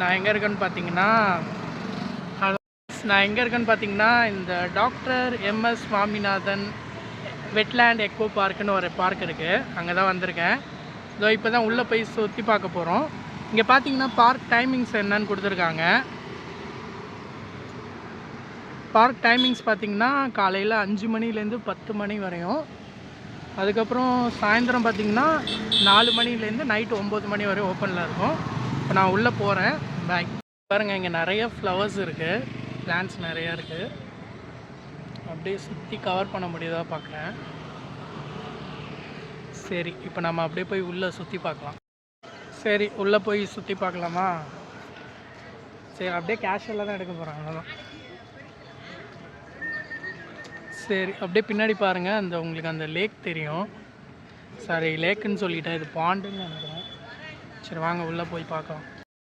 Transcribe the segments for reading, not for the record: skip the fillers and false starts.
நான் எங்கே இருக்கேன்னு பார்த்தீங்கன்னா இந்த doctor MS Swaminathan wetland eco பார்க்குன்னு ஒரு பார்க் இருக்குது. அங்கே தான் வந்திருக்கேன். இதோ இப்போ தான் உள்ளே போய் சுற்றி பார்க்க போகிறோம். இங்கே பார்த்தீங்கன்னா பார்க் டைமிங்ஸ் என்னன்னு கொடுத்துருக்காங்க. பார்க் டைமிங்ஸ் பார்த்திங்கன்னா காலையில் 5 மணிலேருந்து 10 மணி வரையும், அதுக்கப்புறம் சாயந்தரம் பார்த்திங்கன்னா 4 மணிலேருந்து நைட்டு 9 மணி வரையும் ஓப்பனில் இருக்கும். இப்போ நான் உள்ளே போகிறேன். பாய். பாருங்கள், இங்கே நிறைய ஃப்ளவர்ஸ் இருக்குது, பிளான்ட்ஸ் நிறையா இருக்குது. அப்படியே சுற்றி கவர் பண்ண முடியுதா பார்க்குறேன். சரி, இப்போ நம்ம அப்படியே போய் உள்ளே சுற்றி பார்க்கலாம். சரி, உள்ளே போய் சுற்றி பார்க்கலாமா? சரி, அப்படியே கேஷுவலாக தான் எடுக்க போகிறேன், அவ்வளோதான். சரி, அப்படியே பின்னாடி பாருங்கள், அந்த உங்களுக்கு அந்த லேக் தெரியும். சாரி, லேக்குன்னு சொல்லிட்டேன், இது பாண்டுன்னு நினைக்கிறேன். சரி, வாங்க உள்ளே போய் பார்க்கலாம்.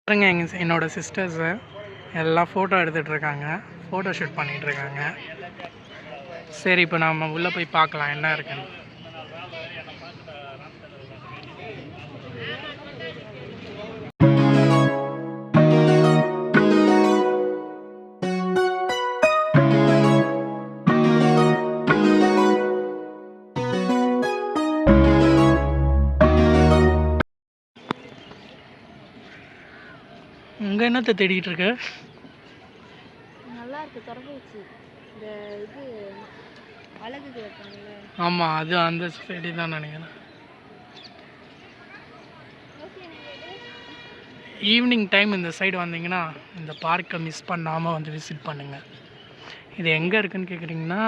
பாருங்க, என்னோடய சிஸ்டர்ஸு எல்லாம் ஃபோட்டோ எடுத்துகிட்ருக்காங்க, ஃபோட்டோ ஷூட் பண்ணிகிட்ருக்காங்க. சரி, இப்போ நம்ம உள்ளே போய் பார்க்கலாம் என்ன இருக்குன்னு. இங்கே என்னத்தை தேடிட்டு இருக்க? நல்லா இருக்கு, திறந்துச்சு. இந்த இது அழகுக்கு வைப்பாங்கல்ல. ஆமாம், அது அந்த செடி தான் நினைக்கிறேன். ஈவினிங் டைம் இந்த சைடு வந்தீங்கன்னா இந்த பார்க்கை மிஸ் பண்ணாமல் வந்து விசிட் பண்ணுங்கள். இது எங்கே இருக்குதுன்னு கேட்குறீங்கன்னா,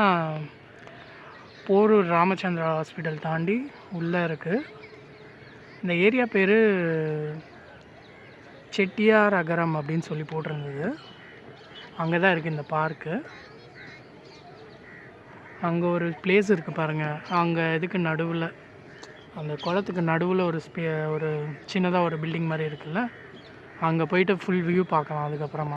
போரூர் ராமச்சந்திரா ஹாஸ்பிட்டல் தாண்டி உள்ளே இருக்குது. இந்த ஏரியா பேர் செட்டியார் அகரம் அப்படின்னு சொல்லி போட்டிருந்தது. அங்கே தான் இருக்குது இந்த பார்க்கு. அங்கே ஒரு பிளேஸ் இருக்குது பாருங்கள். அங்கே இதுக்கு நடுவில், அந்த குளத்துக்கு நடுவில் ஒரு சின்னதாக ஒரு பில்டிங் மாதிரி இருக்குல்ல, அங்கே போயிட்டு ஃபுல் வியூ பார்க்கலாம். அதுக்கப்புறமா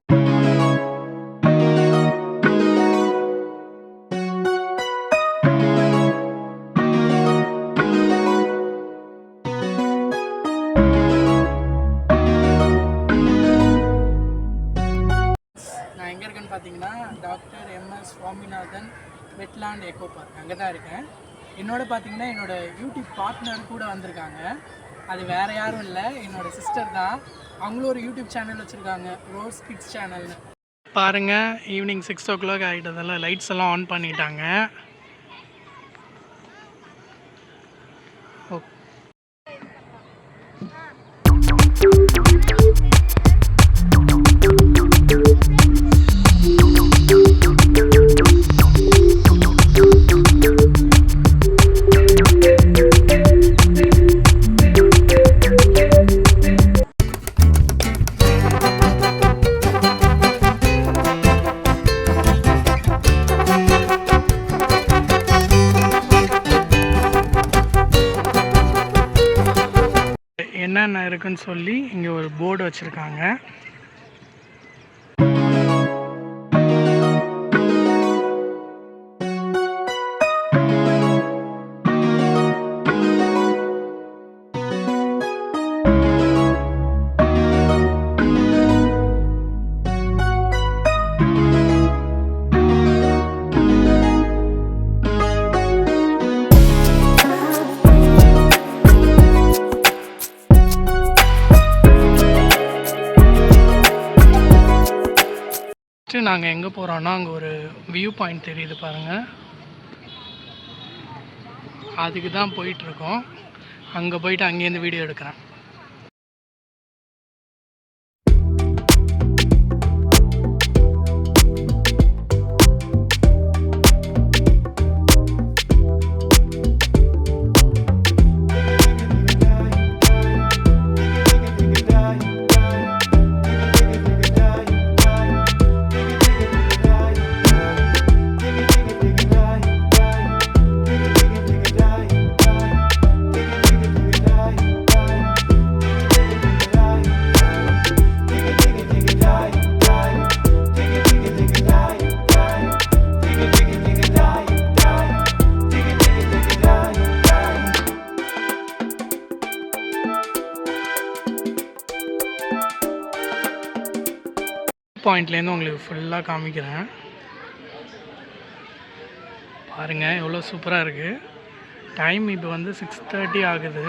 நான் எங்கே இருக்கேன்னு பார்த்தீங்கன்னா doctor MS Swaminathan wetland echo park, அங்கே தான் இருக்கேன். என்னோட பார்த்தீங்கன்னா என்னோடய யூடியூப் பார்ட்னர் கூட வந்திருக்காங்க. அது வேறு யாரும் இல்லை, என்னோடய சிஸ்டர் தான். அவங்களும் ஒரு யூடியூப் சேனல் வச்சுருக்காங்க, ரோஸ் கிட்ஸ் சேனல்னு. பாருங்கள், ஈவினிங் 6 o'clock ஆகிட்டதில் லைட்ஸ் எல்லாம் ஆன் பண்ணிட்டாங்க. என்னென்ன இருக்குன்னு சொல்லி இங்கே ஒரு போர்டு வச்சுருக்காங்க. நாங்கள் எங்கே போகிறோன்னா, அங்கே ஒரு வியூ பாயிண்ட் தெரியுது பாருங்கள், அதுக்கு தான் போயிட்டுருக்கோம். அங்கே போயிட்டு அங்கேருந்து வீடியோ எடுக்கிறேன். பாயிண்ட்லேருந்து உங்களுக்கு ஃபுல்லாக காமிக்கிறேன். பாருங்கள் எவ்வளோ சூப்பராக இருக்குது. டைம் இப்போ வந்து 6:30 ஆகுது.